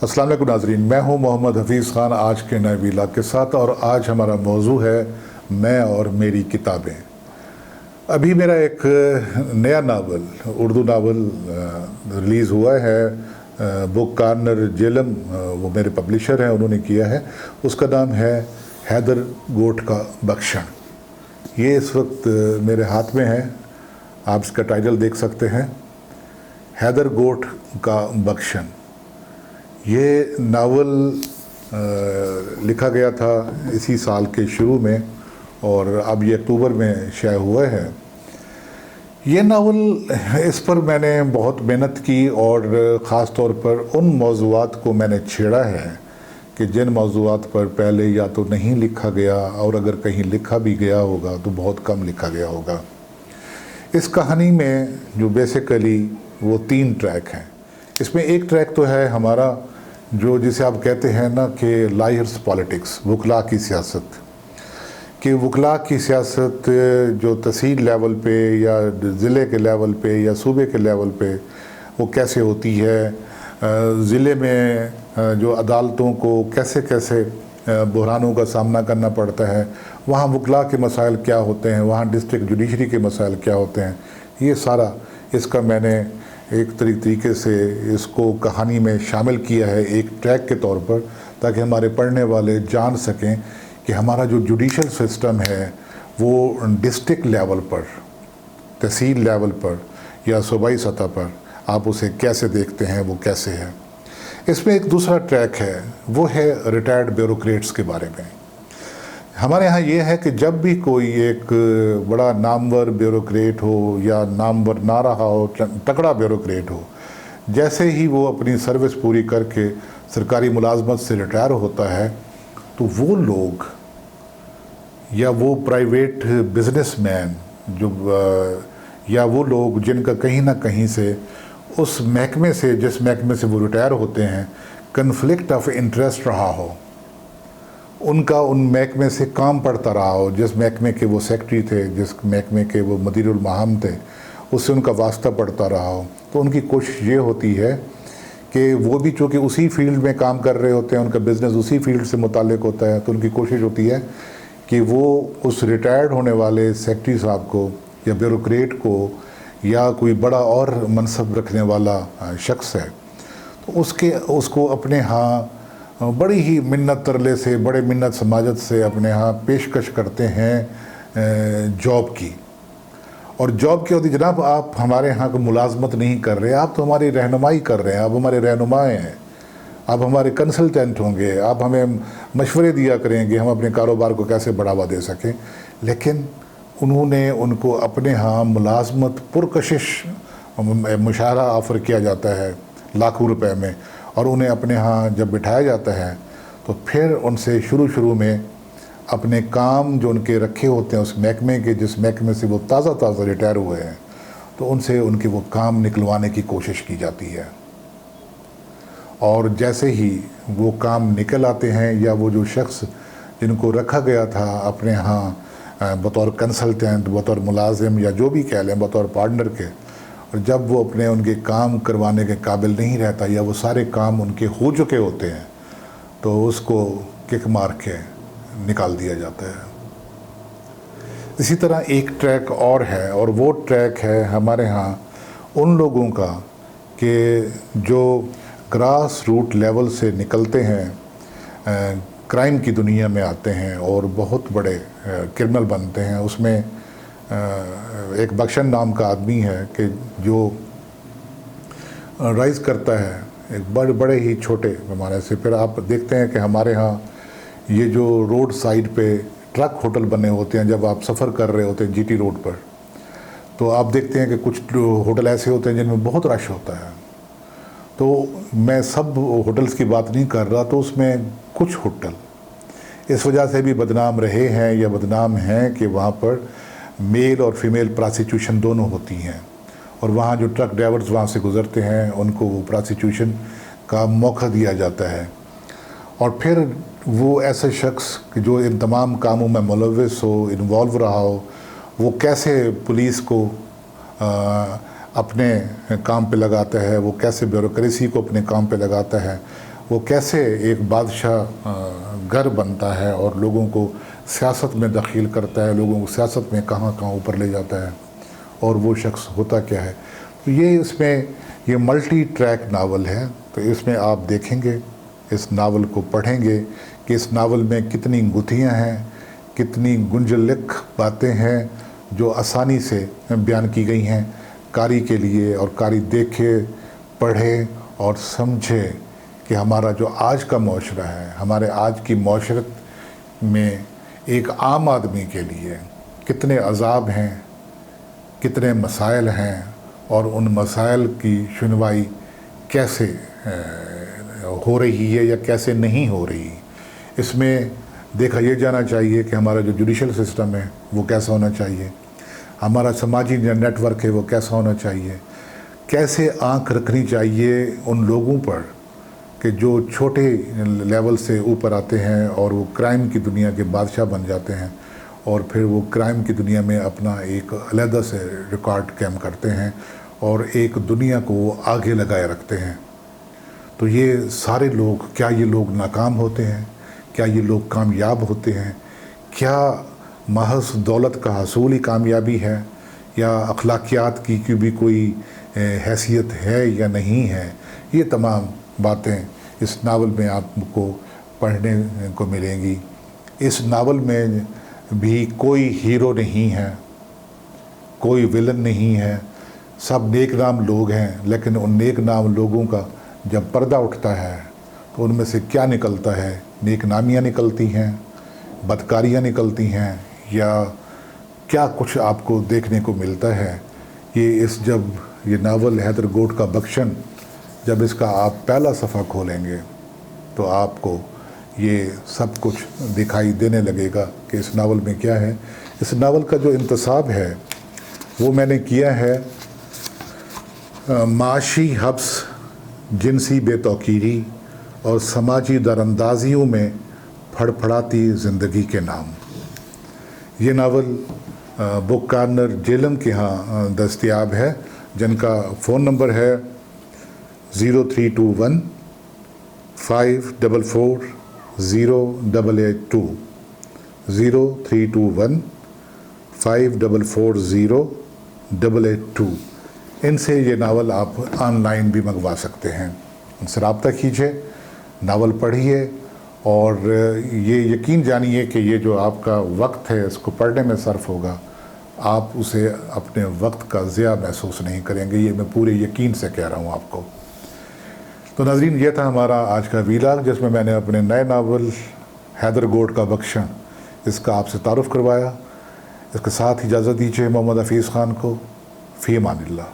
अस्सलाम वालेकुम नाज़रीन, मैं हूं मोहम्मद हफीज़ ख़ान आज के नए व्लॉग के साथ। और आज हमारा मौजू है मैं और मेरी किताबें। अभी मेरा एक नया नावल, उर्दू नावल रिलीज़ हुआ है। बुक कॉर्नर जेलम, वो मेरे पब्लिशर हैं, उन्होंने किया है। उसका नाम है हैदर गोट का बख्शन। ये इस वक्त मेरे हाथ में है, आप इसका टाइटल देख सकते हैं, हैदर गोट का बख्शन। ये नावल लिखा गया था इसी साल के शुरू में और अब ये अक्टूबर में शाया हुआ है। ये नावल, इस पर मैंने बहुत मेहनत की और ख़ास तौर पर उन मौज़ूआत को मैंने छेड़ा है कि जिन मौज़ूआत पर पहले या तो नहीं लिखा गया और अगर कहीं लिखा भी गया होगा तो बहुत कम लिखा गया होगा। इस कहानी में जो बेसिकली वो 3 ट्रैक हैं। इसमें एक ट्रैक तो है हमारा जो जिसे आप कहते हैं ना कि लायर्स पॉलिटिक्स, वकला की सियासत, कि वकला की सियासत जो तहसील लेवल पे या ज़िले के लेवल पे या सूबे के लेवल पे वो कैसे होती है, ज़िले में जो अदालतों को कैसे कैसे बहरानों का सामना करना पड़ता है, वहाँ वकला के मसाइल क्या होते हैं, वहाँ डिस्ट्रिक्ट जुडिशरी के मसाइल क्या होते हैं। ये सारा इसका मैंने एक तरीके से इसको कहानी में शामिल किया है एक ट्रैक के तौर पर, ताकि हमारे पढ़ने वाले जान सकें कि हमारा जो जुडिशल सिस्टम है वो डिस्ट्रिक्ट लेवल पर, तहसील लेवल पर या सूबाई सतह पर आप उसे कैसे देखते हैं, वो कैसे है। इसमें एक दूसरा ट्रैक है, वो है रिटायर्ड ब्यूरोक्रेट्स के बारे में। हमारे यहाँ ये है कि जब भी कोई एक बड़ा नामवर ब्यूरोक्रेट हो या नामवर ना रहा हो, तगड़ा ब्यूरोक्रेट हो, जैसे ही वो अपनी सर्विस पूरी करके सरकारी मुलाजमत से रिटायर होता है तो वो लोग या वो प्राइवेट बिजनेसमैन जो या वो लोग जिनका कहीं ना कहीं से उस महकमे से, जिस महकमे से वो रिटायर होते हैं, कन्फ्लिक्ट ऑफ इंटरेस्ट रहा हो, उनका उन महकमे से काम पड़ता रहा हो, जिस महकमे के वो सेक्रेटरी थे, जिस महकमे के वो मदीरुल महाम थे, उससे उनका वास्ता पड़ता रहा हो, तो उनकी कोशिश ये होती है कि वो भी चूँकि उसी फील्ड में काम कर रहे होते हैं, उनका बिज़नेस उसी फील्ड से मुताल्लिक़ होता है, तो उनकी कोशिश होती है कि वो उस रिटायर्ड होने वाले सेक्रेटरी साहब को या ब्यूरोक्रेट को या कोई बड़ा और मनसब रखने वाला शख्स है तो उसको अपने यहाँ बड़ी ही मिन्नत तरले से, बड़े मिन्नत समाजत से अपने यहाँ पेशकश करते हैं जॉब की। और जॉब की होती, जनाब आप हमारे यहाँ को मुलाजमत नहीं कर रहे, आप तो हमारी रहनुमाई कर रहे हैं, आप हमारे रहनुमाएँ हैं, आप हमारे कंसल्टेंट होंगे, आप हमें मशवरे दिया करेंगे हम अपने कारोबार को कैसे बढ़ावा दे सकें। लेकिन उन्होंने उनको अपने यहाँ मुलाजमत पुरकशिश मुशाहरा ऑफ़र किया जाता है लाखों रुपए में, और उन्हें अपने यहाँ जब बिठाया जाता है तो फिर उनसे शुरू में अपने काम जो उनके रखे होते हैं उस महकमे के, जिस महकमे से वो ताज़ा रिटायर हुए हैं, तो उनसे उनके वो काम निकलवाने की कोशिश की जाती है। और जैसे ही वो काम निकल आते हैं या वो जो शख्स जिनको रखा गया था अपने यहाँ बतौर कंसल्टेंट, बतौर मुलाजिम या जो भी कह लें, बतौर पार्टनर के, और जब वो अपने उनके काम करवाने के काबिल नहीं रहता या वो सारे काम उनके हो चुके होते हैं तो उसको किक मार के निकाल दिया जाता है। इसी तरह एक ट्रैक और है, और वो ट्रैक है हमारे यहाँ उन लोगों का कि जो ग्रास रूट लेवल से निकलते हैं, क्राइम की दुनिया में आते हैं और बहुत बड़े क्रिमिनल बनते हैं। उसमें एक बख्शन नाम का आदमी है कि जो राइज़ करता है एक बड़े ही छोटे पैमाने से। फिर आप देखते हैं कि हमारे यहाँ ये जो रोड साइड पे ट्रक होटल बने होते हैं, जब आप सफ़र कर रहे होते हैं जीटी रोड पर, तो आप देखते हैं कि कुछ होटल ऐसे होते हैं जिनमें बहुत रश होता है। तो मैं सब होटल्स की बात नहीं कर रहा, तो उसमें कुछ होटल इस वजह से भी बदनाम रहे हैं या बदनाम हैं कि वहाँ पर मेल और फीमेल प्रोस्टिट्यूशन दोनों होती हैं, और वहाँ जो ट्रक ड्राइवर्स वहाँ से गुज़रते हैं उनको वो प्रोस्टिट्यूशन का मौका दिया जाता है। और फिर वो ऐसे शख्स जो इन तमाम कामों में मुलव्वस हो, इन्वॉल्व रहा हो, वो कैसे पुलिस को अपने काम पे लगाता है, वो कैसे ब्यूरोक्रेसी को अपने काम पे लगाता है, وہ کیسے ایک بادشاہ گر بنتا ہے اور لوگوں کو سیاست میں دخیل کرتا ہے، لوگوں کو سیاست میں کہاں کہاں اوپر لے جاتا ہے، اور وہ شخص ہوتا کیا ہے۔ تو یہ اس میں یہ ملٹی ٹریک ناول ہے، تو اس میں آپ دیکھیں گے، اس ناول کو پڑھیں گے کہ اس ناول میں کتنی گتھیاں ہیں، کتنی گنجلک باتیں ہیں جو آسانی سے بیان کی گئی ہیں قاری کے لیے، اور قاری دیکھے، پڑھے اور سمجھے کہ ہمارا جو آج کا معاشرہ ہے، ہمارے آج کی معاشرت میں ایک عام آدمی کے لیے کتنے عذاب ہیں، کتنے مسائل ہیں، اور ان مسائل کی سنوائی کیسے ہو رہی ہے یا کیسے نہیں ہو رہی۔ اس میں دیکھا یہ جانا چاہیے کہ ہمارا جو جوڈیشل سسٹم ہے وہ کیسا ہونا چاہیے، ہمارا سماجی نیٹ ورک ہے وہ کیسا ہونا چاہیے، کیسے آنکھ رکھنی چاہیے ان لوگوں پر کہ جو چھوٹے لیول سے اوپر آتے ہیں اور وہ کرائم کی دنیا کے بادشاہ بن جاتے ہیں، اور پھر وہ کرائم کی دنیا میں اپنا ایک علیحدہ سے ریکارڈ قائم کرتے ہیں اور ایک دنیا کو وہ آگے لگائے رکھتے ہیں۔ تو یہ سارے لوگ، کیا یہ لوگ ناکام ہوتے ہیں؟ کیا یہ لوگ کامیاب ہوتے ہیں؟ کیا محض دولت کا حصول ہی کامیابی ہے، یا اخلاقیات کی بھی کوئی حیثیت ہے یا نہیں ہے؟ یہ تمام باتیں اس ناول میں آپ کو پڑھنے کو ملیں گی۔ اس ناول میں بھی کوئی ہیرو نہیں ہے، کوئی ویلن نہیں ہے، سب نیک نام لوگ ہیں، لیکن ان نیک نام لوگوں کا جب پردہ اٹھتا ہے تو ان میں سے کیا نکلتا ہے؟ نیک نامیاں نکلتی ہیں، بدکاریاں نکلتی ہیں، یا کیا کچھ آپ کو دیکھنے کو ملتا ہے؟ جب یہ ناول حیدر گوٹ کا بخشن، جب اس کا آپ پہلا صفحہ کھولیں گے تو آپ کو یہ سب کچھ دکھائی دینے لگے گا کہ اس ناول میں کیا ہے۔ اس ناول کا جو انتصاب ہے وہ میں نے کیا ہے معاشی حبس، جنسی بے توقیری اور سماجی دراندازیوں میں پھڑ پھڑاتی زندگی کے نام۔ یہ ناول بک کارنر جیلم کے ہاں دستیاب ہے، جن کا فون نمبر ہے 0321 544 0882 0321 544 0882۔ ان سے یہ ناول آپ آن لائن بھی منگوا سکتے ہیں، ان سے رابطہ کیجیے، ناول پڑھیے، اور یہ یقین جانیے کہ یہ جو آپ کا وقت ہے اس کو پڑھنے میں صرف ہوگا، آپ اسے اپنے وقت کا ضیاع محسوس نہیں کریں گے، یہ میں پورے یقین سے کہہ رہا ہوں آپ کو۔ تو ناظرین، یہ تھا ہمارا آج کا ویلاگ، جس میں نے اپنے نئے ناول حیدر گوٹ کا بخشن اس کا آپ سے تعارف کروایا۔ اس کے ساتھ اجازت دیجیے محمد حفیظ خان کو۔ فی امان اللہ۔